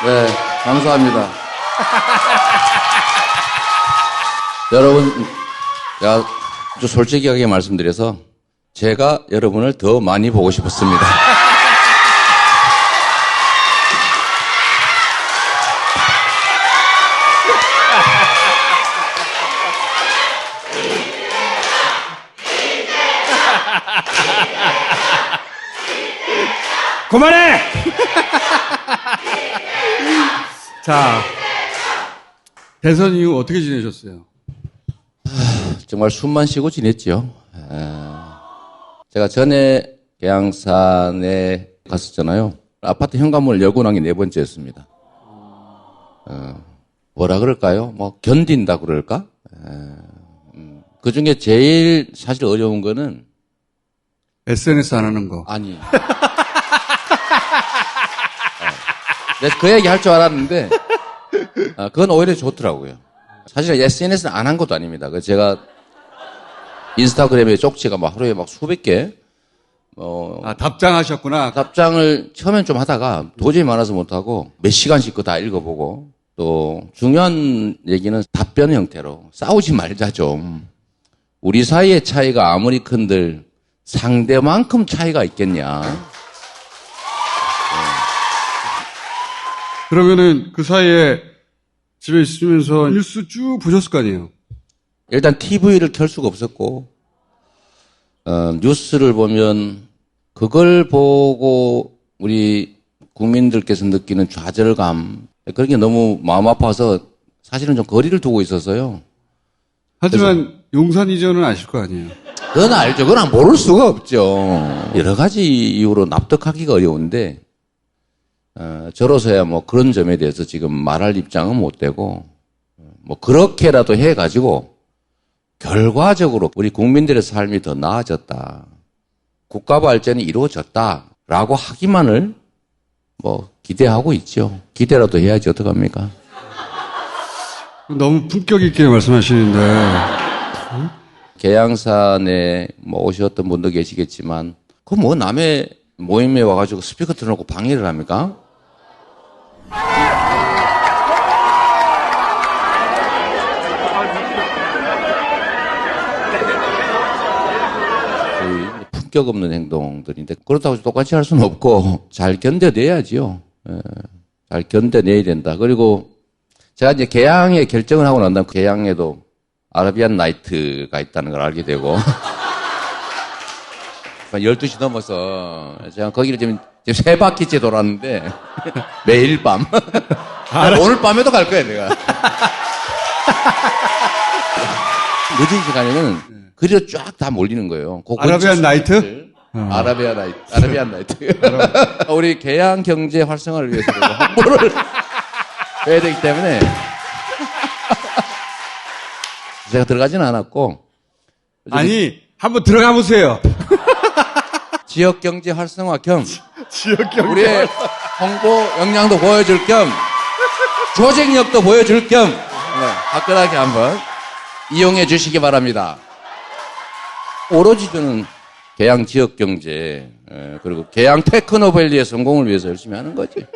네, 감사합니다. 여러분, 제가 아주 솔직하게 말씀드려서 제가 여러분을 더 많이 보고 싶었습니다. 그만해! 자, 대선 이후 어떻게 지내셨어요? 정말 숨만 쉬고 지냈죠. 제가 전에 계양산에 갔었잖아요. 아파트 현관문을 열고 난 게 네 번째였습니다. 뭐라 그럴까요? 뭐 견딘다 그럴까? 그 중에 제일 사실 어려운 거는 SNS 안 하는 거. 아니. 내가 그 얘기 할 줄 알았는데 그건 오히려 좋더라고요. 사실 SNS는 안 한 것도 아닙니다. 제가 인스타그램에 쪽지가 막 하루에 막 수백 개 답장하셨구나. 답장을 처음엔 좀 하다가 도저히 많아서 못하고 몇 시간씩 그거 다 읽어보고 또 중요한 얘기는 답변 형태로 싸우지 말자 좀. 우리 사이의 차이가 아무리 큰들 상대만큼 차이가 있겠냐. 그러면은 그 사이에 집에 있으면서 뉴스 쭉 보셨을 거 아니에요? 일단 TV를 켤 수가 없었고 뉴스를 보면 그걸 보고 우리 국민들께서 느끼는 좌절감 그런 게 너무 마음 아파서 사실은 좀 거리를 두고 있었어요. 하지만 용산 이전은 아실 거 아니에요? 그건 알죠. 그건 모를 수가 없죠. 여러 가지 이유로 납득하기가 어려운데 저로서야 뭐 그런 점에 대해서 지금 말할 입장은 못 되고 뭐 그렇게라도 해가지고 결과적으로 우리 국민들의 삶이 더 나아졌다. 국가 발전이 이루어졌다라고 하기만을 뭐 기대하고 있죠. 기대라도 해야지 어떡합니까? 너무 품격 있게 말씀하시는데. 계양산에 뭐 오셨던 분도 계시겠지만 그 뭐 남의 모임에 와가지고 스피커 틀어놓고 방해를 합니까? 거의 품격 없는 행동들인데 그렇다고 똑같이 할 수는 없고 잘 견뎌내야지요. 잘 견뎌내야 된다. 그리고 제가 이제 계양에 결정을 하고 난 다음 계양에도 아라비안 나이트가 있다는 걸 알게 되고 12시 넘어서 제가 거기를 지금 3바퀴째 돌았는데 매일 밤 오늘 밤에도 갈 거야 내가. 늦은 시간에는 그리로 쫙 다 몰리는 거예요. 아라비안 나이트? 아라비안 나이트. 우리 계양 경제 활성화를 위해서 홍보를 해야 되기 때문에 제가 들어가지는 않았고. 아니, 한번 들어가 보세요. 지역 경제 활성화 겸 지역 경제. 우리의 홍보 역량도 보여줄 겸 조직력도 보여줄 겸 화끈하게 한번 이용해 주시기 바랍니다. 오로지 저는 계양 지역 경제 그리고 계양 테크노밸리의 성공을 위해서 열심히 하는 거지.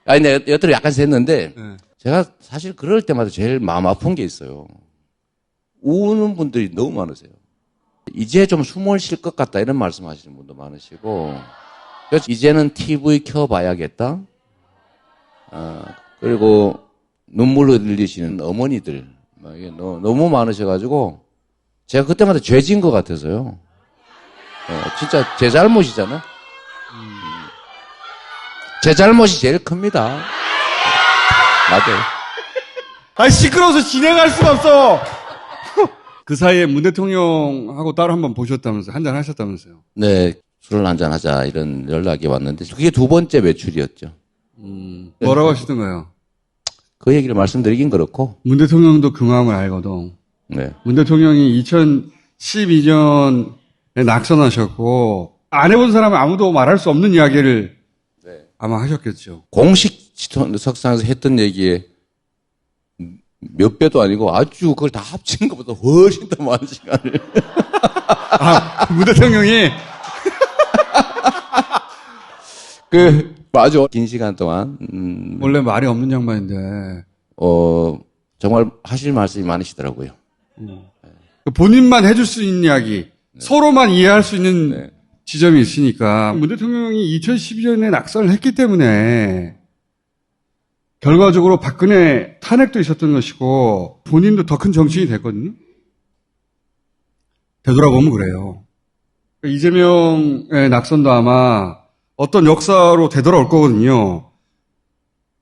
아니, 내가 여태로 약간 셌는데 제가 사실 그럴 때마다 제일 마음 아픈 게 있어요. 우는 분들이 너무 많으세요. 이제 좀 숨을 쉴 것 같다 이런 말씀 하시는 분도 많으시고 그래서 이제는 TV 켜봐야겠다. 그리고 눈물 흘리시는 어머니들 너무 많으셔가지고 제가 그때마다 죄진 것 같아서요. 진짜 제 잘못이잖아. 제 잘못이 제일 큽니다. 맞아요. 아, 시끄러워서 진행할 수가 없어. 그 사이에 문 대통령하고 따로 한번 보셨다면서요? 한잔 하셨다면서요? 네, 술을 한잔 하자 이런 연락이 왔는데 그게 두 번째 매출이었죠. 뭐라고 하시던가요? 그 얘기를 말씀드리긴 그렇고. 문 대통령도 그 마음을 알거든. 네. 문 대통령이 2012년에 낙선하셨고 안 해본 사람은 아무도 말할 수 없는 이야기를 아마 하셨겠죠. 공식 석상에서 했던 얘기에 몇 배도 아니고 아주 그걸 다 합친 것보다 훨씬 더 많은 시간을. 아, 문 대통령이 맞아. 긴 시간 동안 원래 말이 없는 양반인데 정말 하실 말씀이 많으시더라고요. 본인만 해줄 수 있는 이야기, 서로만 이해할 수 있는 지점이 있으니까 문 대통령이 2012년에 낙선을 했기 때문에 결과적으로 박근혜 탄핵도 있었던 것이고 본인도 더 큰 정치인이 됐거든요. 되돌아보면 그래요. 이재명의 낙선도 아마 어떤 역사로 되돌아올 거거든요.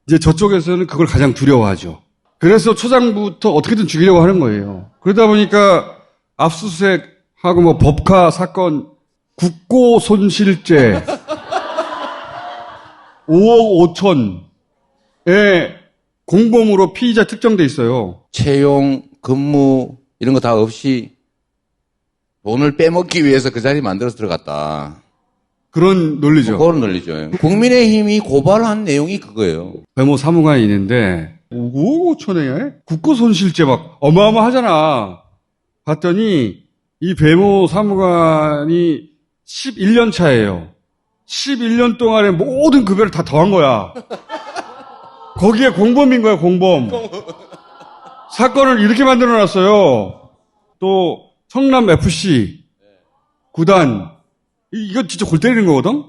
이제 저쪽에서는 그걸 가장 두려워하죠. 그래서 초장부터 어떻게든 죽이려고 하는 거예요. 그러다 보니까 압수수색하고 뭐 법카 사건, 국고손실죄 5억 5천의 공범으로 피의자 특정돼 있어요. 채용, 근무 이런 거 다 없이 돈을 빼먹기 위해서 그 자리 만들어서 들어갔다. 그런 논리죠. 그런 논리죠. 국민의힘이 고발한 내용이 그거예요. 배모 사무관이 있는데 5억 5천에 국고손실죄 막 어마어마하잖아. 봤더니 이 배모 사무관이 11년 차예요. 11년 동안에 모든 급여를 다 더한 거야. 거기에 공범인 거야, 공범. 사건을 이렇게 만들어 놨어요. 또 성남 FC 구단 이거 진짜 골 때리는 거거든?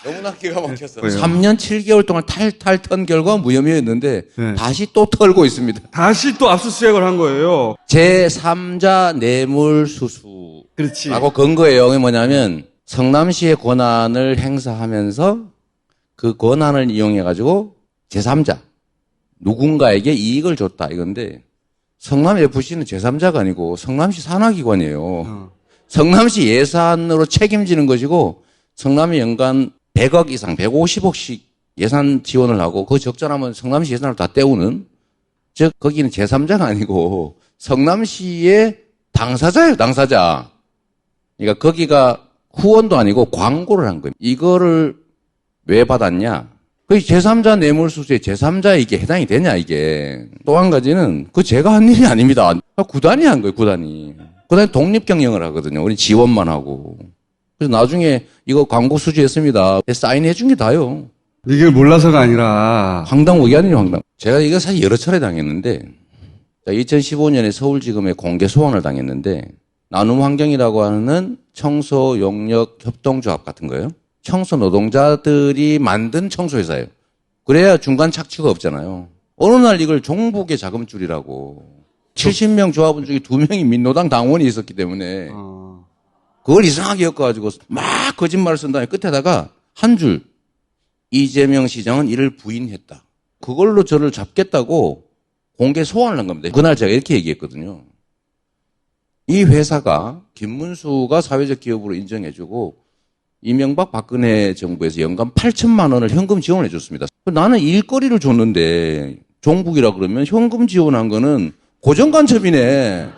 너무나 기가 막혔어. 3년 7개월 동안 탈탈 턴 결과 무혐의였는데 다시 또 털고 있습니다. 다시 또 압수수색을 한 거예요. 제3자 뇌물수수. 그렇지. 라고 근거의 내용이 뭐냐면 성남시의 권한을 행사하면서 그 권한을 이용해가지고 제3자 누군가에게 이익을 줬다 이건데 성남FC는 제3자가 아니고 성남시 산하기관이에요. 성남시 예산으로 책임지는 것이고 성남이 연간 100억 이상 150억씩 예산 지원을 하고 그 적절하면 성남시 예산을 다 때우는 즉 거기는 제3자가 아니고 성남시의 당사자예요. 당사자. 그러니까 거기가 후원도 아니고 광고를 한 거예요. 이거를 왜 받았냐? 그 제3자 뇌물수수에 제3자 이게 해당이 되냐 이게. 또 한 가지는 그 제가 한 일이 아닙니다. 구단이 한 거예요. 구단이 독립경영을 하거든요. 우리 지원만 하고. 그래서 나중에 이거 광고 수주했습니다. 사인해 준 게 다요. 이걸 몰라서가 아니라 황당무계한이에요. 황당. 제가 이거 사실 여러 차례 당했는데 2015년에 서울지검에 공개 소환을 당했는데 나눔환경이라고 하는 청소 용역 협동조합 같은 거예요. 청소 노동자들이 만든 청소회사예요. 그래야 중간 착취가 없잖아요. 어느 날 이걸 종북의 자금줄이라고 70명 조합원 중에 2명이 민노당 당원이 있었기 때문에 그걸 이상하게 엮어가지고 막 거짓말을 쓴 다음에 끝에다가 한 줄 이재명 시장은 이를 부인했다. 그걸로 저를 잡겠다고 공개 소환을 한 겁니다. 그날 제가 이렇게 얘기했거든요. 이 회사가 김문수가 사회적 기업으로 인정해주고 이명박 박근혜 정부에서 연간 8천만 원을 현금 지원해 줬습니다. 나는 일거리를 줬는데 종북이라 그러면 현금 지원한 거는 고정간첩이네.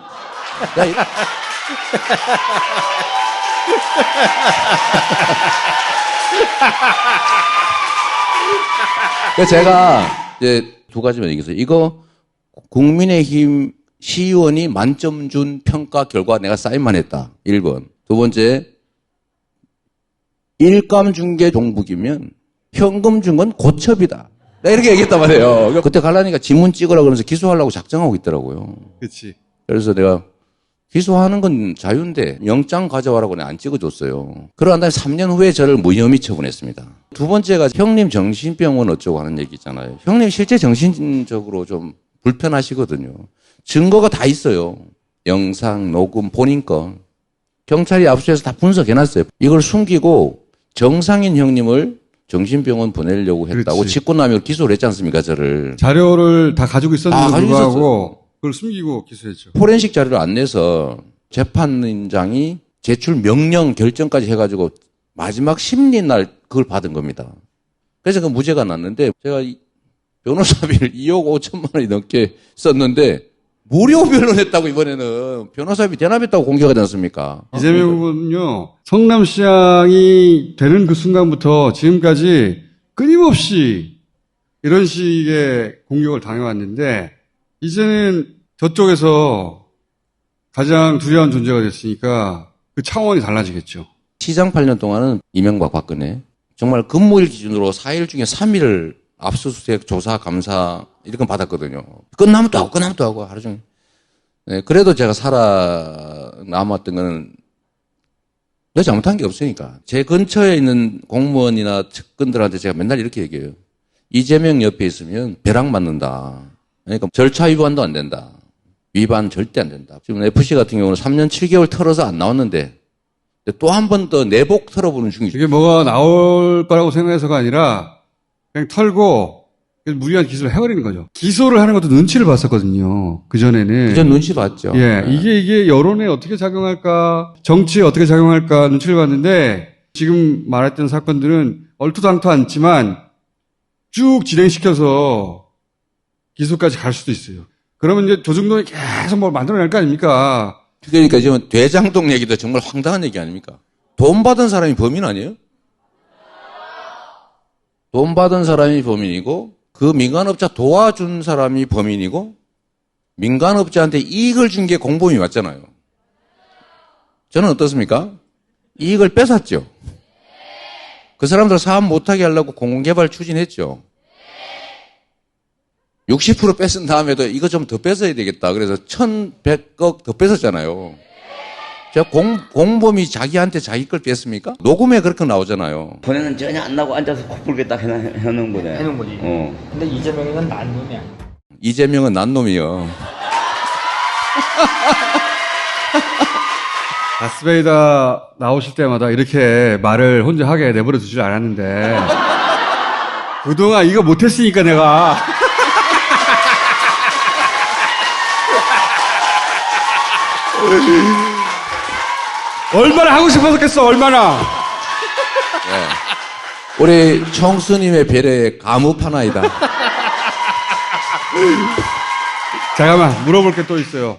제가 이제 두 가지만 얘기했어요. 이거 국민의힘 시의원이 만점 준 평가 결과 내가 사인만 했다. 1번. 두 번째, 일감 준 게 종북이면 현금 준 건 고첩이다. 내가 이렇게 얘기했단 말이에요. 그때 가려니까 지문 찍으라 그러면서 기소하려고 작정하고 있더라고요. 그렇지. 그래서 내가 기소하는 건 자유인데 영장 가져와라고 내가 안 찍어줬어요. 그러한 다음에 3년 후에 저를 무혐의 처분했습니다. 두 번째가 형님 정신병원 어쩌고 하는 얘기 있잖아요. 형님 실제 정신적으로 좀 불편하시거든요. 증거가 다 있어요. 영상, 녹음, 본인 거. 경찰이 압수해서 다 분석해놨어요. 이걸 숨기고 정상인 형님을 정신병원 보내려고 했다고 그렇지. 직권남용을 기소를 했지 않습니까, 저를. 자료를 다 가지고 있었는데도 가지고 불구하고 그걸 숨기고 기소했죠. 포렌식 자료를 안 내서 재판장이 제출 명령 결정까지 해가지고 마지막 심리 날 그걸 받은 겁니다. 그래서 그 무죄가 났는데 제가 변호사비를 2억 5천만 원이 넘게 썼는데 무료 변론했다고 이번에는 변호사비 대납했다고 공개하지 않습니까? 이재명 후보는요, 성남시장이 되는 그 순간부터 지금까지 끊임없이 이런 식의 공격을 당해왔는데, 이제는 저쪽에서 가장 두려운 존재가 됐으니까 그 차원이 달라지겠죠. 시장 8년 동안은 이명박 박근혜, 정말 근무일 기준으로 4일 중에 3일을 압수수색, 조사, 감사 이런 건 받았거든요. 끝나면 또 하고 하루 종일. 네, 그래도 제가 살아남았던 거는 내가 잘못한 게 없으니까. 제 근처에 있는 공무원이나 측근들한테 제가 맨날 이렇게 얘기해요. 이재명 옆에 있으면 벼락 맞는다. 그러니까 절차 위반도 안 된다. 위반 절대 안 된다. 지금 FC 같은 경우는 3년 7개월 털어서 안 나왔는데 또 한 번 더 내복 털어보는 중이죠. 이게 뭐가 나올 거라고 생각해서가 아니라 그냥 털고 무리한 기소를 해버리는 거죠. 기소를 하는 것도 눈치를 봤었거든요. 그전에는. 그전 눈치 봤죠. 예. 네. 이게 여론에 어떻게 작용할까, 정치에 어떻게 작용할까 눈치를 봤는데 지금 말했던 사건들은 얼토당토 않지만 쭉 진행시켜서 기소까지 갈 수도 있어요. 그러면 이제 조중동이 계속 뭘 만들어낼 거 아닙니까? 그러니까 지금 대장동 얘기도 정말 황당한 얘기 아닙니까? 돈 받은 사람이 범인 아니에요? 돈 받은 사람이 범인이고 그 민간업자 도와준 사람이 범인이고 민간업자한테 이익을 준 게 공범이 맞잖아요. 저는 어떻습니까? 이익을 뺏었죠. 그 사람들 사업 못하게 하려고 공공개발 추진했죠. 60% 뺏은 다음에도 이거 좀 더 뺏어야 되겠다. 그래서 1,100억 더 뺏었잖아요. 제가 공범이 자기한테 자기 걸 뺐습니까? 녹음에 그렇게 나오잖아요. 번에는 전혀 안 나고 앉아서 코뿔게 딱 해놓은 거네. 해놓은 거지. 근데 이재명이는 난 놈이야. 이재명은 난 놈이요. 다스베이다 나오실 때마다 이렇게 말을 혼자 하게 내버려 두질 않았는데 그동안 이거 못했으니까 내가 얼마나 하고 싶었겠어, 얼마나. 네. 우리 청수님의 배려에 감읍 하나이다. 잠깐만, 물어볼 게 또 있어요.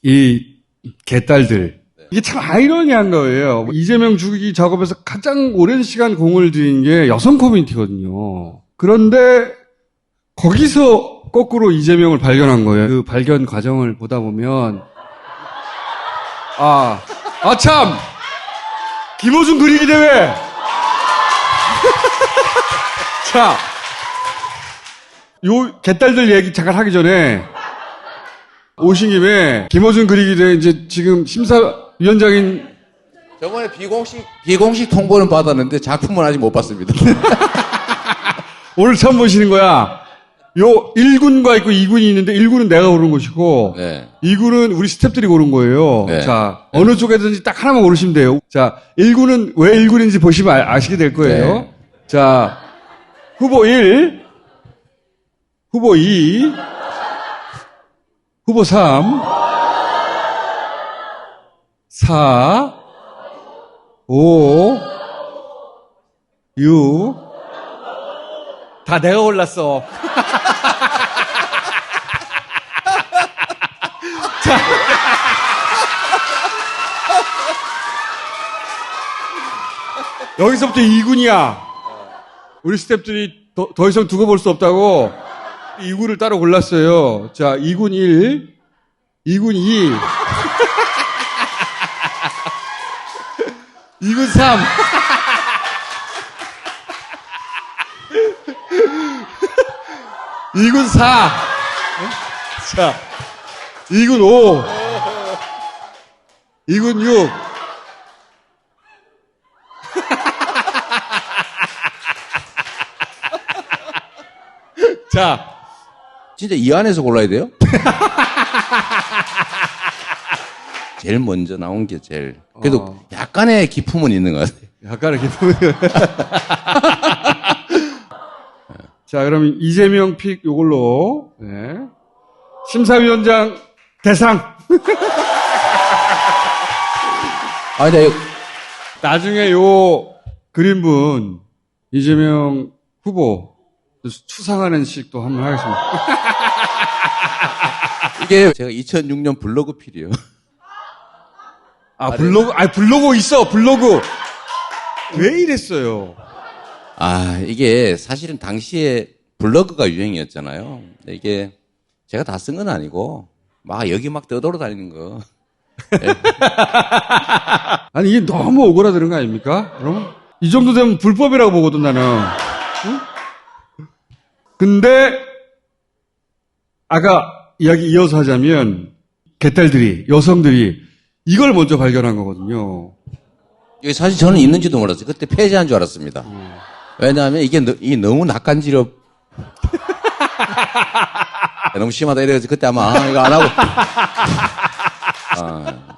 이 개딸들. 이게 참 아이러니한 거예요. 이재명 죽이기 작업에서 가장 오랜 시간 공을 들인 게 여성 커뮤니티거든요. 그런데 거기서 거꾸로 이재명을 발견한 거예요. 그 발견 과정을 보다 보면 참! 김호중 그리기 대회! 자, 요 개딸들 얘기 잠깐 하기 전에 오신 김에 김호중 그리기 대회 이제 지금 심사위원장인 저번에 비공식 통보는 받았는데 작품은 아직 못 봤습니다. 오늘 처음 보시는 거야. 요 1군과 있고 2군이 있는데 1군은 내가 고른 것이고 네. 2군은 우리 스태프들이 고른 거예요. 네. 자, 어느 쪽에든지 딱 하나만 고르시면 돼요. 자, 1군은 왜 1군인지 보시면 아시게 될 거예요. 네. 자, 후보 1, 후보 2, 후보 3, 4, 5, 6, 다 내가 골랐어. 자. 여기서부터 2군이야. 우리 스태프들이 더 이상 두고 볼 수 없다고 2군을 따로 골랐어요. 자, 2군 1, 2군 2, 2군 3, 2군 4, 자, 2군 5, 2군 6, 자, 진짜 이 안에서 골라야 돼요? 제일 먼저 나온 게 제일. 그래도 약간의 기품은 있는 것 같아요. 약간의 기쁨이. 자, 그럼 이재명 픽 요걸로, 네. 심사위원장 대상. 근데 나중에 요 그림분, 이재명 후보, 추상하는 식도 한번 하겠습니다. 이게 제가 2006년 블로그 필이에요. 블로그 있어, 블로그. 왜 이랬어요? 이게 사실은 당시에 블로그가 유행이었잖아요. 근데 이게 제가 다 쓴 건 아니고, 여기 막 떠돌아다니는 거. 아니, 이게 너무 오그라드는 거 아닙니까? 그럼? 이 정도 되면 불법이라고 보거든, 나는. 응? 근데, 아까 이야기 이어서 하자면, 개딸들이, 여성들이 이걸 먼저 발견한 거거든요. 이게 사실 저는 있는지도 몰랐어요. 그때 폐지한 줄 알았습니다. 왜냐하면 이게 너무 낯간지럽. 너무 심하다 이래가지고 그때 아마 이거 안 하고.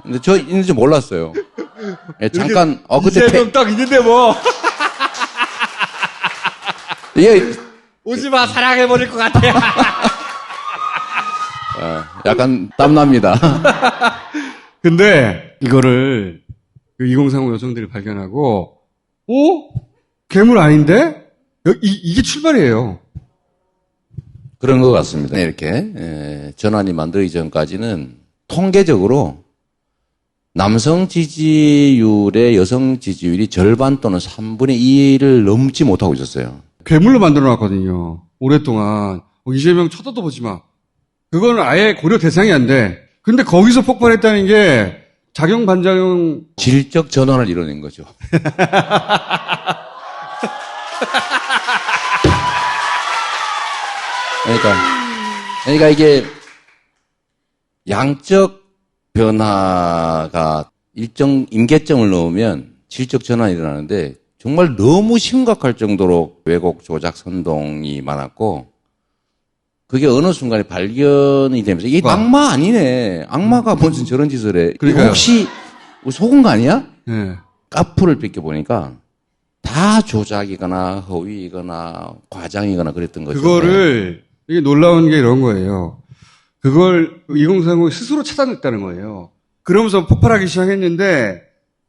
근데 저 있는지 몰랐어요. 예, 잠깐 그때 이재명 딱 있는데 뭐 이게 오지마 사랑해버릴 것 같아. 약간 땀납니다. 근데 이거를 그 2030 여성들이 발견하고 괴물 아닌데? 이게 출발이에요. 그런 것 같습니다. 이렇게 전환이 만들기 전까지는 통계적으로 남성 지지율의 여성 지지율이 절반 또는 3분의 2를 넘지 못하고 있었어요. 괴물로 만들어놨거든요. 오랫동안 이재명 쳐다도 보지 마. 그거는 아예 고려 대상이 안 돼. 근데 거기서 폭발했다는 게 작용 반작용 질적 전환을 이뤄낸 거죠. 그러니까 이게 양적 변화가 일정 임계점을 넘으면 질적 전환이 일어나는데 정말 너무 심각할 정도로 왜곡, 조작, 선동이 많았고 그게 어느 순간에 발견이 되면서 이게 악마 아니네. 악마가 무슨 저런 짓을 해. 그러니까요. 혹시 속은 거 아니야? 네. 까프를 뺏겨보니까 다 조작이거나 허위이거나 과장이거나 그랬던 거죠. 그거를 이게 놀라운 게 이런 거예요. 그걸 2030이 스스로 찾아냈다는 거예요. 그러면서 폭발하기 시작했는데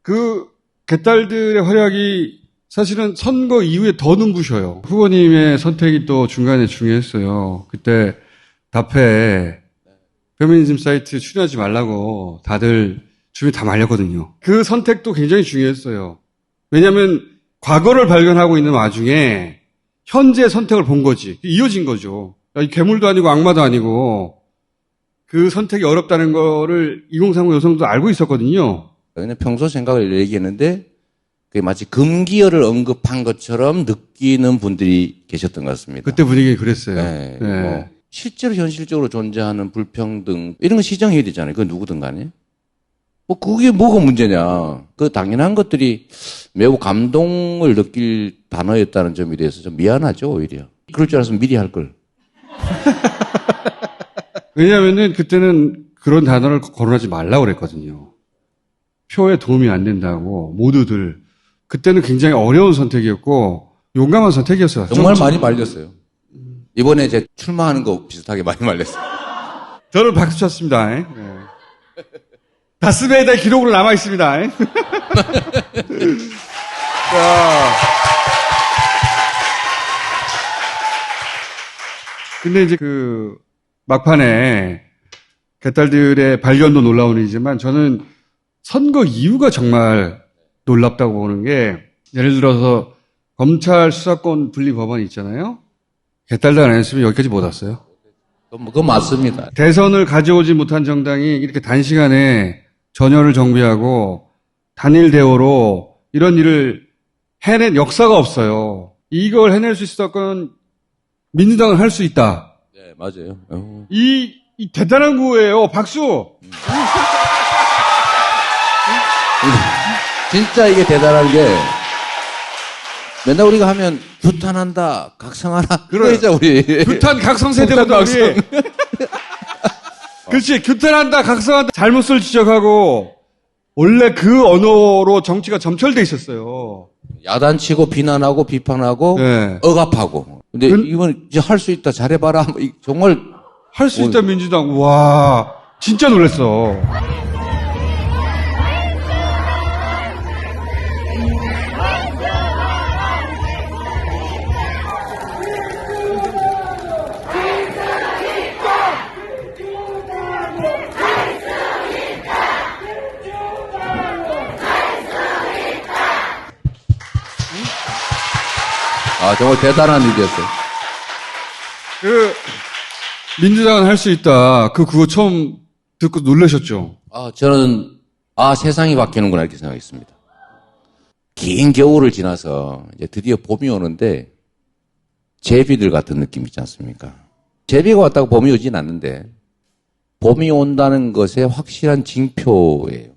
그 개딸들의 활약이 사실은 선거 이후에 더 눈부셔요. 후보님의 선택이 또 중간에 중요했어요. 그때 답해 페미니즘 사이트 출연하지 말라고 다들 주변에 다 말렸거든요. 그 선택도 굉장히 중요했어요. 왜냐하면 과거를 발견하고 있는 와중에 현재 선택을 본 거지. 이어진 거죠. 괴물도 아니고 악마도 아니고 그 선택이 어렵다는 거를 2030 여성도 알고 있었거든요. 그냥 평소 생각을 얘기했는데 그게 마치 금기어를 언급한 것처럼 느끼는 분들이 계셨던 것 같습니다. 그때 분위기 그랬어요. 네. 네. 뭐 실제로 현실적으로 존재하는 불평등 이런 건 시정해야 되잖아요. 그건 누구든 간에. 뭐 그게 뭐가 문제냐. 그 당연한 것들이 매우 감동을 느낄 단어였다는 점에 대해서 좀 미안하죠, 오히려. 그럴 줄 알았으면 미리 할 걸. 왜냐하면은 그때는 그런 단어를 거론하지 말라고 그랬거든요. 표에 도움이 안 된다고 모두들. 그때는 굉장히 어려운 선택이었고 용감한 선택이었어요. 정말 많이 말렸어요. 이번에 이제 출마하는 거 비슷하게 많이 말렸어요. 저는 박수 쳤습니다. 네. 다스베이다의 기록으로 남아 있습니다. 자. 근데 이제 그 막판에 개딸들의 발견도 놀라운 일이지만 저는 선거 이유가 정말 놀랍다고 보는 게 예를 들어서 검찰 수사권 분리 법안이 있잖아요. 개딸들 안 했으면 여기까지 못 왔어요. 그건 맞습니다. 대선을 가져오지 못한 정당이 이렇게 단시간에 전열을 정비하고 단일 대오로 이런 일을 해낸 역사가 없어요. 이걸 해낼 수 있었던 민주당은 할 수 있다. 네, 맞아요. 이 대단한 구호예요. 박수! 진짜 이게 대단한 게 맨날 우리가 하면 규탄한다, 각성하라. 그러자 우리. 규탄 각성 세대거든 우리. 그렇지. 규탄한다, 각성한다. 잘못을 지적하고 원래 그 언어로 정치가 점철돼 있었어요. 야단치고 비난하고 비판하고 네. 억압하고. 근데 이건 이제 할 수 있다, 잘해봐라. 정말 할 수 있다 민주당. 와, 진짜 놀랐어. 정말 대단한 일이었어요. 민주당은 할 수 있다. 그 구호 처음 듣고 놀라셨죠? 저는, 세상이 바뀌는구나, 이렇게 생각했습니다. 긴 겨울을 지나서 이제 드디어 봄이 오는데 제비들 같은 느낌 있지 않습니까? 제비가 왔다고 봄이 오진 않는데 봄이 온다는 것의 확실한 징표예요.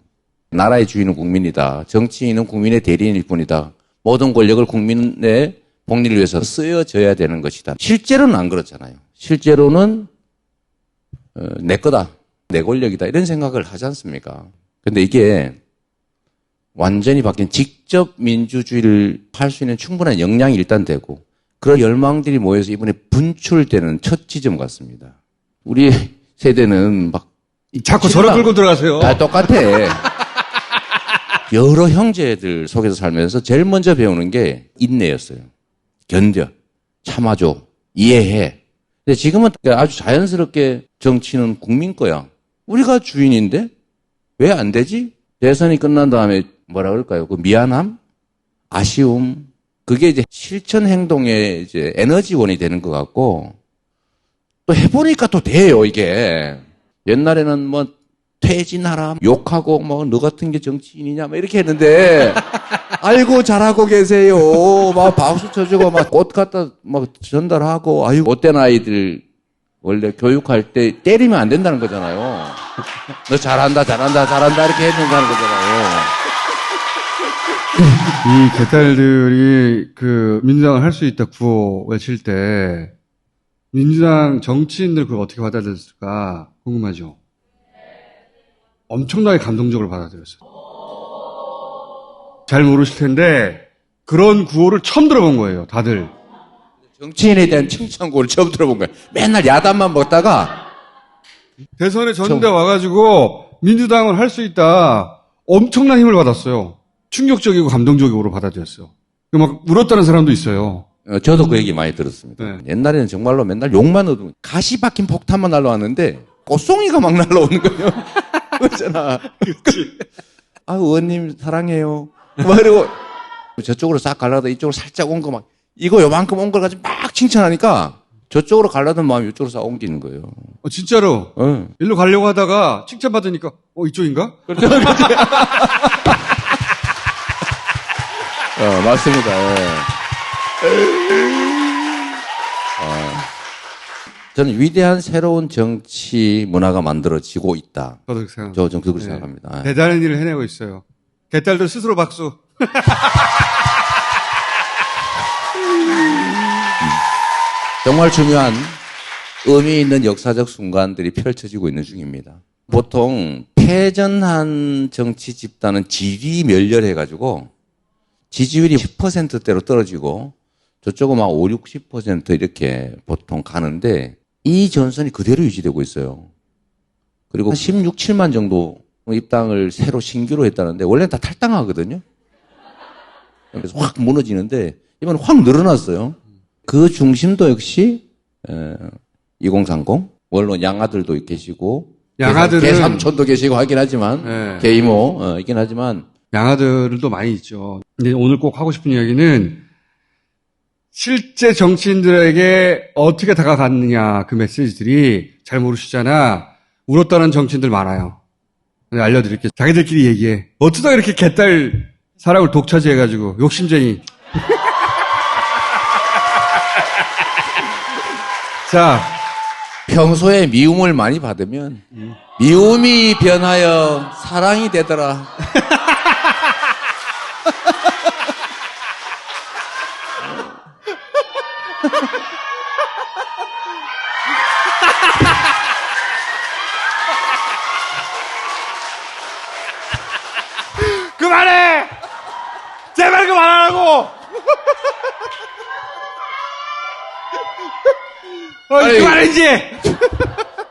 나라의 주인은 국민이다. 정치인은 국민의 대리인일 뿐이다. 모든 권력을 국민의 복리를 위해서 쓰여져야 되는 것이다. 실제로는 안 그렇잖아요. 실제로는 내 거다. 내 권력이다. 이런 생각을 하지 않습니까? 근데 이게 완전히 바뀐 직접 민주주의를 할 수 있는 충분한 역량이 일단 되고 그런 열망들이 모여서 이번에 분출되는 첫 지점 같습니다. 우리 세대는 막 자꾸 저를 끌고 들어가세요. 똑같아. 여러 형제들 속에서 살면서 제일 먼저 배우는 게 인내였어요. 견뎌, 참아줘, 이해해. 근데 지금은 아주 자연스럽게 정치는 국민 거야. 우리가 주인인데 왜 안 되지? 대선이 끝난 다음에 뭐라 그럴까요? 그 미안함, 아쉬움, 그게 이제 실천 행동의 이제 에너지원이 되는 것 같고 또 해보니까 또 돼요, 이게. 옛날에는 뭐 퇴진하라, 욕하고 뭐 너 같은 게 정치인이냐 막 이렇게 했는데 아이고 잘하고 계세요. 막 박수 쳐주고 막 꽃 갖다 막 전달하고 아유 못된 아이들 원래 교육할 때 때리면 안 된다는 거잖아요. 너 잘한다 이렇게 해야 된다는 거잖아요. 이 개딸들이 그 민주당을 할 수 있다 구호 외칠 때 민주당 정치인들 그걸 어떻게 받아들였을까 궁금하죠. 엄청나게 감동적으로 받아들였어요. 잘 모르실 텐데 그런 구호를 처음 들어본 거예요, 다들. 정치인에 대한 칭찬구를 처음 들어본 거예요. 맨날 야단만 먹다가 대선에 전대 와가지고 민주당을 할 수 있다 엄청난 힘을 받았어요. 충격적이고 감동적으로 받아들였어요. 막 울었다는 사람도 있어요. 저도 그 얘기 많이 들었습니다. 네. 옛날에는 정말로 맨날 욕만 얻으면 가시 박힌 폭탄만 날라왔는데 꽃송이가 막 날라오는 거예요. 그렇잖아. 아, 의원님 사랑해요. 막 이러고 저쪽으로 싹 가려다 이쪽으로 살짝 온 거 막 이거 요만큼 온 걸 가지고 막 칭찬하니까 저쪽으로 가려던 마음이 이쪽으로 싹 옮기는 거예요. 진짜로. 응. 일로 가려고 하다가 칭찬받으니까 이쪽인가? 맞습니다. 예. 저는 위대한 새로운 정치 문화가 만들어지고 있다. 저도 그렇게 생각합니다. 저는 그렇게 생각합니다. 대단한 일을 해내고 있어요. 개딸들 스스로 박수. 정말 중요한 의미 있는 역사적 순간들이 펼쳐지고 있는 중입니다. 보통 패전한 정치 집단은 질이 멸렬해가지고 지지율이 10%대로 떨어지고 저쪽은 막 5, 60% 이렇게 보통 가는데 이 전선이 그대로 유지되고 있어요. 그리고 한 16, 7만 정도 입당을 새로 신규로 했다는데 원래는 다 탈당하거든요. 그래서 확 무너지는데 이번에 확 늘어났어요. 그 중심도 역시 2030 물론 양아들도 계시고 양아들은 개삼촌도 계시고 하긴 하지만 네. 개이모 있긴 하지만 양아들도 많이 있죠. 근데 오늘 꼭 하고 싶은 이야기는 실제 정치인들에게 어떻게 다가갔느냐 그 메시지들이 잘 모르시잖아. 울었다는 정치인들 많아요. 알려드릴게요. 자기들끼리 얘기해. 어쩌다 이렇게 개딸 사람을 독차지해가지고 욕심쟁이. 자, 평소에 미움을 많이 받으면 미움이 변하여 사랑이 되더라. 그만해! 제발 그만하라고! 아니, 그만해, 이제!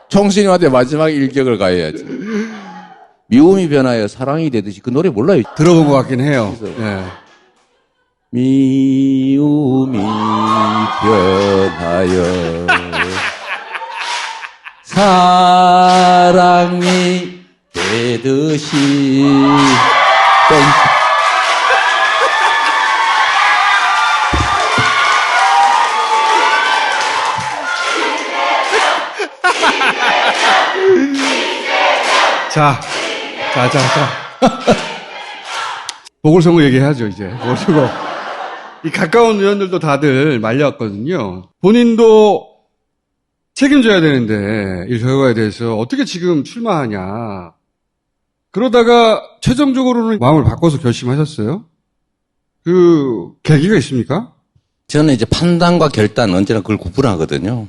청신이한테 마지막 일격을 가해야지. 미움이 변하여 사랑이 되듯이 그 노래 몰라요. 들어본 것 같긴 해요. 네. 미움이 변하여 사랑이 되듯이 자. 보궐선거 얘기해야죠, 이제. 보궐선거. 이 가까운 의원들도 다들 말려왔거든요. 본인도 책임져야 되는데, 이 결과에 대해서 어떻게 지금 출마하냐. 그러다가 최종적으로는 마음을 바꿔서 결심하셨어요? 그 계기가 있습니까? 저는 이제 판단과 결단 언제나 그걸 구분하거든요.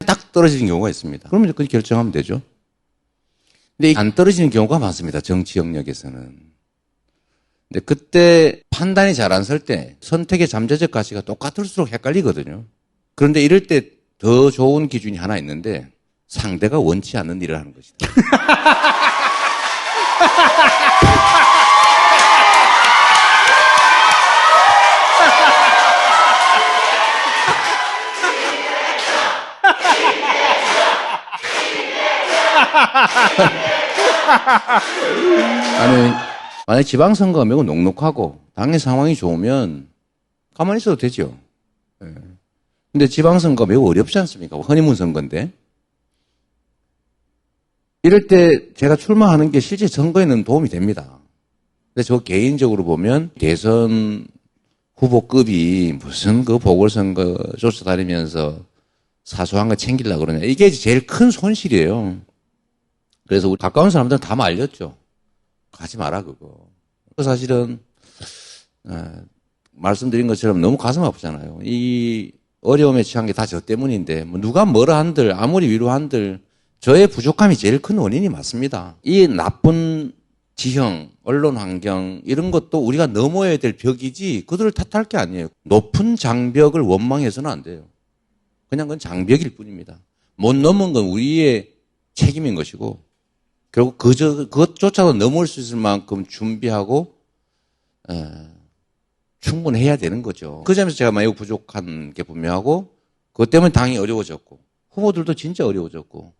딱 떨어지는 경우가 있습니다. 그러면 이제 그걸 결정하면 되죠. 근데 안 떨어지는 경우가 많습니다. 정치 영역에서는. 근데 그때 판단이 잘 안 설 때 선택의 잠재적 가치가 똑같을수록 헷갈리거든요. 그런데 이럴 때 더 좋은 기준이 하나 있는데 상대가 원치 않는 일을 하는 것이다. 아니, 만약 지방선거가 매우 녹록하고 당의 상황이 좋으면 가만히 있어도 되죠. 예. 근데 지방선거가 매우 어렵지 않습니까? 허니문 선거인데. 이럴 때 제가 출마하는 게 실제 선거에는 도움이 됩니다. 근데 저 개인적으로 보면 대선 후보급이 무슨 그 보궐선거 쫓아다니면서 사소한 거 챙기려고 그러냐. 이게 제일 큰 손실이에요. 그래서 우리 가까운 사람들은 다 말렸죠. 가지 마라 그거. 사실은 말씀드린 것처럼 너무 가슴 아프잖아요. 이 어려움에 처한 게 다 저 때문인데 뭐 누가 뭐라 한들 아무리 위로한들 저의 부족함이 제일 큰 원인이 맞습니다. 이 나쁜 지형, 언론 환경 이런 것도 우리가 넘어야 될 벽이지 그들을 탓할 게 아니에요. 높은 장벽을 원망해서는 안 돼요. 그냥 그건 장벽일 뿐입니다. 못 넘은 건 우리의 책임인 것이고 결국 그것조차도 넘을 수 있을 만큼 준비하고 충분해야 되는 거죠. 그 점에서 제가 매우 부족한 게 분명하고 그것 때문에 당이 어려워졌고 후보들도 진짜 어려워졌고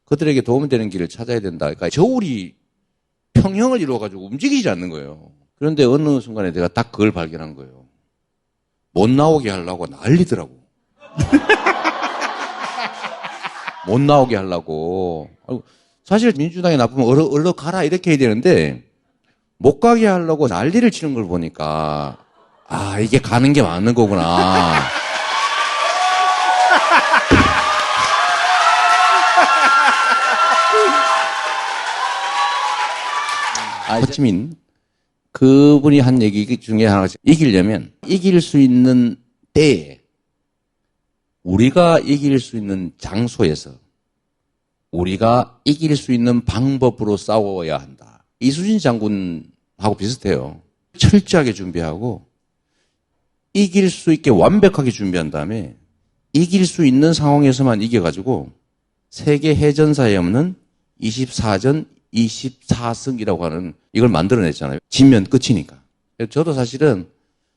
그들에게 도움이 되는 길을 찾아야 된다. 그러니까 저울이 평형을 이루어가지고 움직이지 않는 거예요. 그런데 어느 순간에 내가 딱 그걸 발견한 거예요. 못 나오게 하려고 난리더라고. 못 나오게 하려고. 사실 민주당이 나쁘면 얼른 가라 이렇게 해야 되는데 못 가게 하려고 난리를 치는 걸 보니까 아 이게 가는 게 맞는 거구나. 호치민 그분이 한 얘기 중에 하나가 이기려면 이길 수 있는 때에 우리가 이길 수 있는 장소에서 우리가 이길 수 있는 방법으로 싸워야 한다. 이수진 장군하고 비슷해요. 철저하게 준비하고 이길 수 있게 완벽하게 준비한 다음에 이길 수 있는 상황에서만 이겨가지고 세계 해전사에 없는 24전 24승이라고 하는 이걸 만들어냈잖아요. 지면 끝이니까. 저도 사실은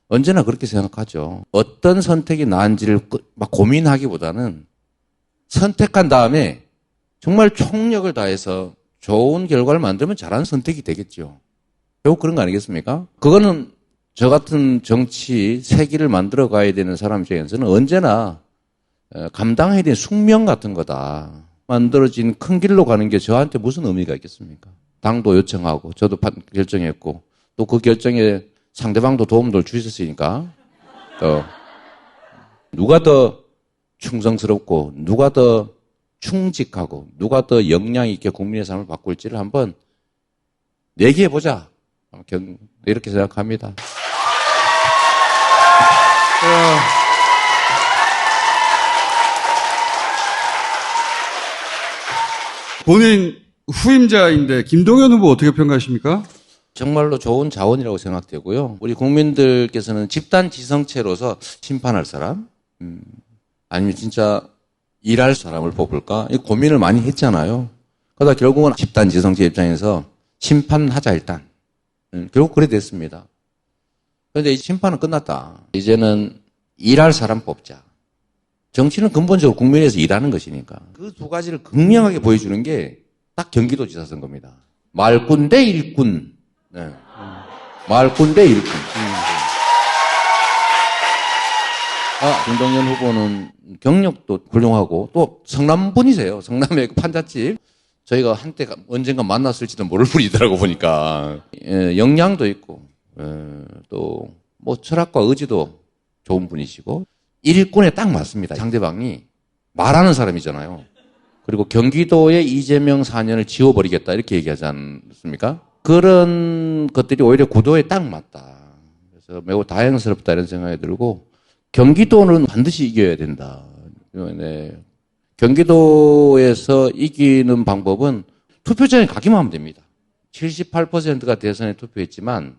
언제나 그렇게 생각하죠. 어떤 선택이 나은지를 막 고민하기보다는 선택한 다음에 정말 총력을 다해서 좋은 결과를 만들면 잘하는 선택이 되겠죠. 결국 그런 거 아니겠습니까? 그거는 저 같은 정치 세기를 만들어 가야 되는 사람 입장에서는 언제나 감당해야 되는 숙명 같은 거다. 만들어진 큰 길로 가는 게 저한테 무슨 의미가 있겠습니까? 당도 요청하고 저도 결정했고 또 그 결정에 상대방도 도움을 주셨으니까 누가 더 충성스럽고 누가 더 충직하고 누가 더 역량 있게 국민의 삶을 바꿀지를 한번 내기해보자. 이렇게 생각합니다. 본인 후임자인데 김동연 후보 어떻게 평가하십니까? 정말로 좋은 자원이라고 생각되고요. 우리 국민들께서는 집단 지성체로서 심판할 사람 아니면 진짜 일할 사람을 뽑을까? 이 고민을 많이 했잖아요. 그러다 결국은 집단 지성체 입장에서 심판하자 일단. 결국 그래 됐습니다. 그런데 이 심판은 끝났다. 이제는 일할 사람 뽑자. 정치는 근본적으로 국민에서 일하는 것이니까. 그 두 가지를 극명하게 보여주는 게 딱 경기도지사 선거입니다. 말꾼 대 일꾼. 네. 말꾼 대 일꾼. 김동연 후보는 경력도 훌륭하고 또 성남 분이세요. 성남의 판잣집. 저희가 한때 언젠가 만났을지도 모를 분이더라고 보니까. 역량도 있고 또 뭐 철학과 의지도 좋은 분이시고 일꾼에 딱 맞습니다. 상대방이 말하는 사람이잖아요. 그리고 경기도의 이재명 4년을 지워버리겠다 이렇게 얘기하지 않습니까? 그런 것들이 오히려 구도에 딱 맞다. 그래서 매우 다행스럽다 이런 생각이 들고 경기도는 반드시 이겨야 된다. 네. 경기도에서 이기는 방법은 투표장에 가기만 하면 됩니다. 78%가 대선에 투표했지만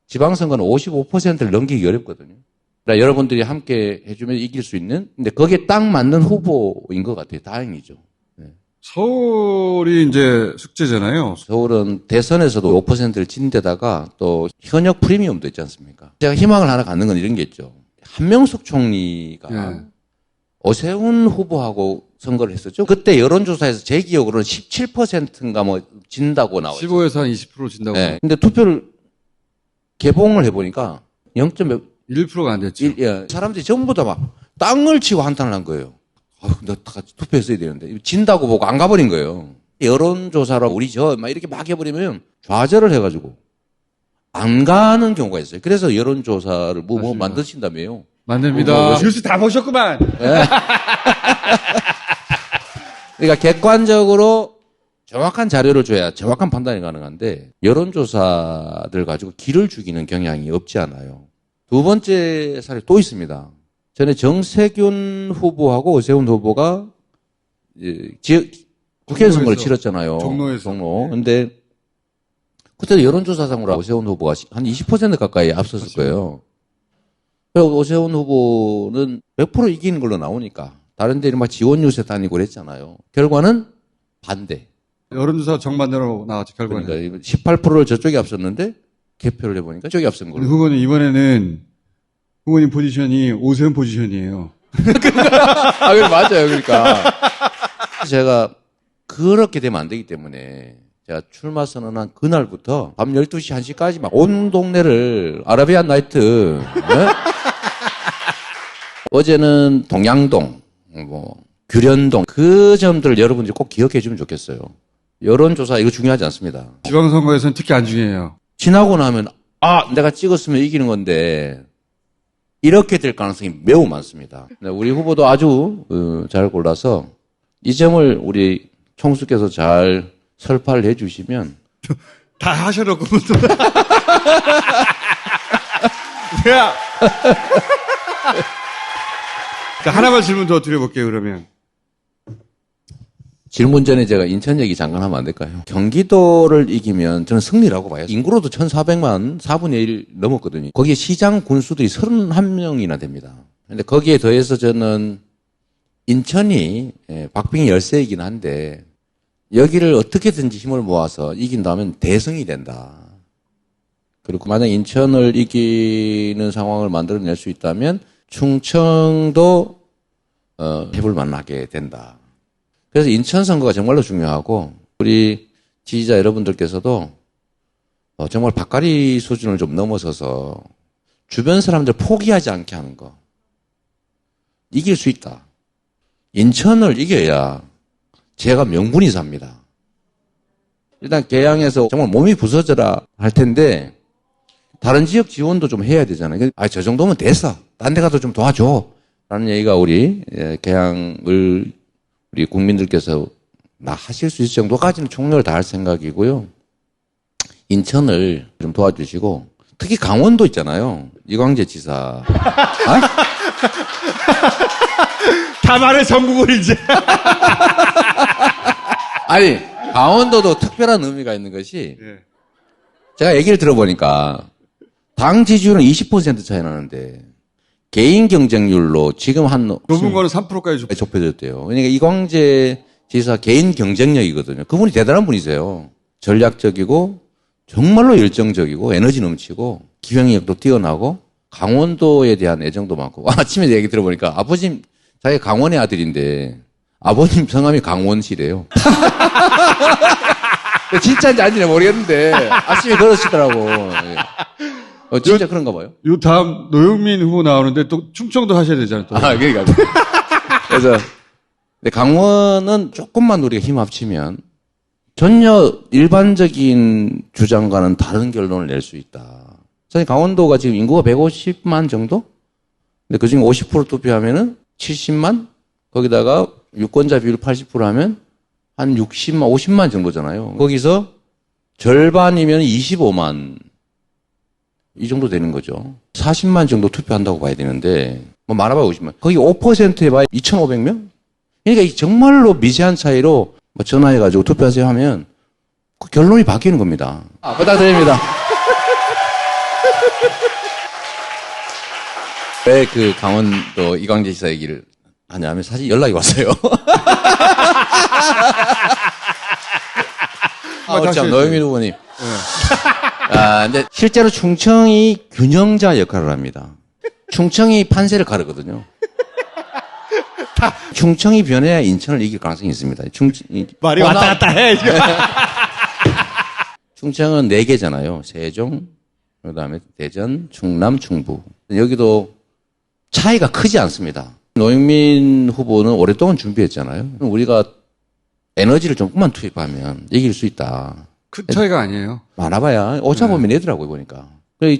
지방선거는 55%를 넘기기 어렵거든요. 그러니까 여러분들이 함께 해주면 이길 수 있는, 근데 거기에 딱 맞는 후보인 것 같아요. 다행이죠. 네. 서울이 이제 숙제잖아요. 서울은 대선에서도 5%를 진 데다가 또 현역 프리미엄도 있지 않습니까? 제가 희망을 하나 갖는 건 이런 게 있죠. 한명숙 총리가 네. 오세훈 후보하고 선거를 했었죠. 그때 여론조사에서 제 기억으로는 17%인가 뭐 진다고 나왔죠. 15에서 한 20% 진다고. 네. 근데 투표를 개봉을 해보니까 0.1%가 1%가 안 됐죠. 사람들이 전부 다 막 땅을 치고 한탄을 한 거예요. 나 같이 투표했어야 되는데. 진다고 보고 안 가버린 거예요. 여론조사로 우리 막 이렇게 막 해버리면 좌절을 해가지고 안 가는 경우가 있어요. 그래서 여론조사를 뭐 만드신다며요. 만듭니다. 뉴스 다 보셨구만. 네. 그러니까 객관적으로 정확한 자료를 줘야 정확한 판단이 가능한데 여론조사들 가지고 기를 죽이는 경향이 없지 않아요. 두 번째 사례 또 있습니다. 전에 정세균 후보하고 오세훈 후보가 국회 선거를 치렀잖아요. 종로에서. 종로. 근데 그때 여론조사상으로 오세훈 후보가 한 20% 가까이 앞섰을 거예요. 그리고 오세훈 후보는 100% 이기는 걸로 나오니까 다른 데는 막 지원 유세 다니고 그랬잖아요. 결과는 반대. 여론조사 정반대로 나왔죠, 결과는. 그러니까 18%를 저쪽이 앞섰는데 개표를 해보니까 저쪽이 앞선 걸로. 후보는 이번에는 후보님 포지션이 오세훈 포지션이에요. 아, 그래, 맞아요. 그러니까. 제가 그렇게 되면 안 되기 때문에 제가 출마 선언한 그날부터 밤 12시, 1시까지 막 온 동네를 아라비안 나이트. 네? 어제는 동양동, 규련동, 그 점들을 여러분들이 꼭 기억해 주면 좋겠어요. 여론조사 이거 중요하지 않습니다. 지방선거에서는 특히 안 중요해요. 지나고 나면, 내가 찍었으면 이기는 건데, 이렇게 될 가능성이 매우 많습니다. 우리 후보도 아주 잘 골라서 이 점을 우리 총수께서 잘 설파를 해 주시면. 다 하셔놓고. 내가. 자, 하나만 질문 더 드려볼게요, 그러면. 질문 전에 제가 인천 얘기 잠깐 하면 안 될까요? 경기도를 이기면 저는 승리라고 봐요. 인구로도 1,400만, 4분의 1 넘었거든요. 거기에 시장 군수들이 31명이나 됩니다. 근데 거기에 더해서 저는 인천이 박빙 열세이긴 한데 여기를 어떻게든지 힘을 모아서 이긴다면 대승이 된다. 그리고 만약 인천을 이기는 상황을 만들어낼 수 있다면 충청도 해볼 만하게 된다. 그래서 인천 선거가 정말로 중요하고 우리 지지자 여러분들께서도 정말 박가리 수준을 좀 넘어서서 주변 사람들 포기하지 않게 하는 거. 이길 수 있다. 인천을 이겨야 제가 명분이 삽니다. 일단 계양에서 정말 몸이 부서져라 할 텐데 다른 지역 지원도 좀 해야 되잖아요. 저 정도면 됐어. 딴 데 가도 좀 도와줘. 라는 얘기가 우리 계양을 우리 국민들께서 하실 수 있을 정도까지는 총력을 다할 생각이고요. 인천을 좀 도와주시고 특히 강원도 있잖아요. 이광재 지사. 다 말해, 전국을 이제. 아니, 강원도도 특별한 의미가 있는 것이 제가 얘기를 들어보니까 당 지지율은 20% 차이 나는데 개인 경쟁률로 지금 좁은 거는 3%까지 좁혀졌대요. 그러니까 이광재 지사 개인 경쟁력이거든요. 그분이 대단한 분이세요. 전략적이고 정말로 열정적이고 에너지 넘치고 기획력도 뛰어나고 강원도에 대한 애정도 많고 아침에 얘기 들어보니까 아버님 자기 강원의 아들인데 아버님 성함이 강원시래요. 진짜인지 아닌지 모르겠는데 아침에 그러시더라고. 진짜 그런가 봐요. 요 다음 노영민 후보 나오는데 또 충청도 하셔야 되잖아요. 또. 그러니까. 그래서 근데 강원은 조금만 우리가 힘 합치면 전혀 일반적인 주장과는 다른 결론을 낼 수 있다. 사실 강원도가 지금 인구가 150만 정도? 근데 그 중에 50% 투표하면은 70만? 거기다가 유권자 비율 80% 하면 한 60만, 50만 정도잖아요. 거기서 절반이면 25만. 이 정도 되는 거죠. 40만 정도 투표한다고 봐야 되는데, 뭐 많아봐야 50만. 거기 5% 해봐야 2,500명? 그러니까 정말로 미세한 차이로 뭐 전화해가지고 투표하세요 하면 그 결론이 바뀌는 겁니다. 부탁드립니다. 왜 그 강원도 이광재 지사 얘기를 하냐면 사실 연락이 왔어요. 참, 노영민 후보님. 근데 실제로 충청이 균형자 역할을 합니다. 충청이 판세를 가르거든요. 충청이 변해야 인천을 이길 가능성이 있습니다. 말이 왔다 갔다 해. 충청은 4개잖아요. 세종, 그 다음에 대전, 충남, 충북. 여기도 차이가 크지 않습니다. 노영민 후보는 오랫동안 준비했잖아요. 우리가 에너지를 조금만 투입하면 이길 수 있다. 큰 차이가 아니에요. 많아봐야 오차 보면 내더라고요, 보니까.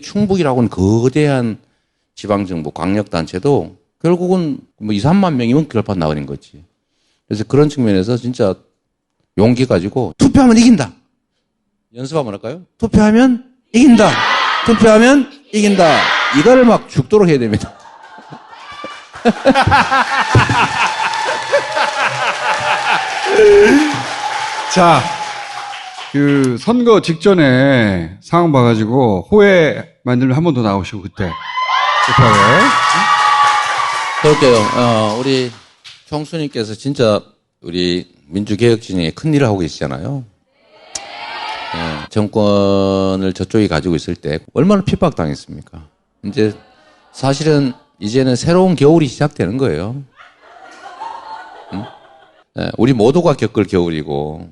충북이라고는 거대한 지방정부, 광역단체도 결국은 뭐 2, 3만 명이면 결판 나버린 거지. 그래서 그런 측면에서 진짜 용기 가지고 투표하면 이긴다. 연습 한번 할까요? 투표하면 이긴다. 투표하면 이긴다. 이거를 막 죽도록 해야 됩니다. 자, 그 선거 직전에 상황 봐가지고 호혜 만들면 한 번 더 나오시고 그때 급하게. 그럴게요. 우리 총수님께서 진짜 우리 민주개혁 진영에 큰 일을 하고 계시잖아요. 정권을 저쪽이 가지고 있을 때 얼마나 핍박당했습니까? 이제 사실은 이제는 새로운 겨울이 시작되는 거예요. 우리 모두가 겪을 겨울이고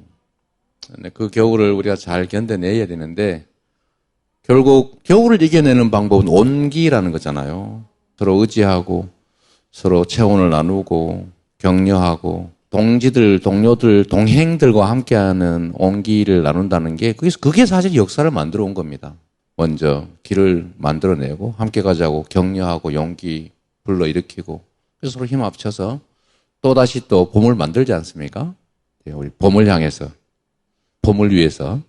그 겨울을 우리가 잘 견뎌내야 되는데 결국 겨울을 이겨내는 방법은 온기라는 거잖아요. 서로 의지하고 서로 체온을 나누고 격려하고 동지들, 동료들, 동행들과 함께하는 온기를 나눈다는 게 그게 사실 역사를 만들어 온 겁니다. 먼저 길을 만들어내고 함께 가자고 격려하고 용기 불러일으키고 그래서 서로 힘 합쳐서 또다시 또 봄을 만들지 않습니까? 우리 봄을 향해서 봄을 위해서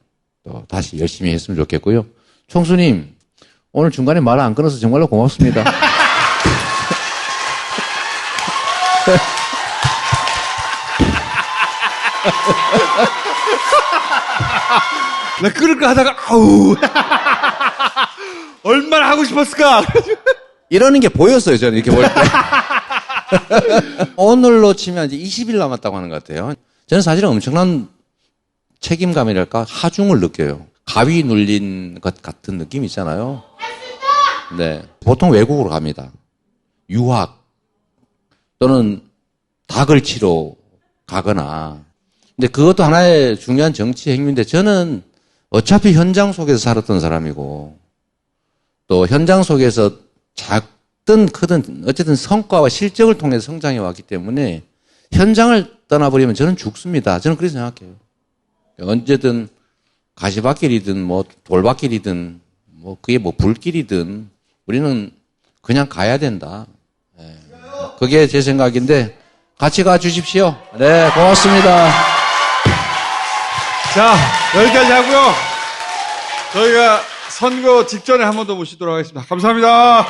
또 다시 열심히 했으면 좋겠고요. 총수님 오늘 중간에 말 안 끊어서 정말로 고맙습니다. 나 끊을까 하다가 아우 얼마나 하고 싶었을까. 이러는 게 보였어요. 저는 이렇게 볼 때. 오늘로 치면 이제 20일 남았다고 하는 것 같아요. 저는 사실은 엄청난 책임감이랄까 하중을 느껴요. 가위 눌린 것 같은 느낌 있잖아요. 네, 보통 외국으로 갑니다. 유학 또는 닭을 치러 가거나. 근데 그것도 하나의 중요한 정치 행위인데 저는 어차피 현장 속에서 살았던 사람이고 또 현장 속에서 작든 크든 어쨌든 성과와 실적을 통해서 성장해 왔기 때문에 현장을 떠나버리면 저는 죽습니다. 저는 그렇게 생각해요. 언제든 가시밭길이든 뭐 돌밭길이든 뭐 그게 뭐 불길이든 우리는 그냥 가야 된다. 네. 그게 제 생각인데 같이 가 주십시오. 네, 고맙습니다. 자, 여기까지 하고요. 저희가 선거 직전에 한 번 더 모시도록 하겠습니다. 감사합니다.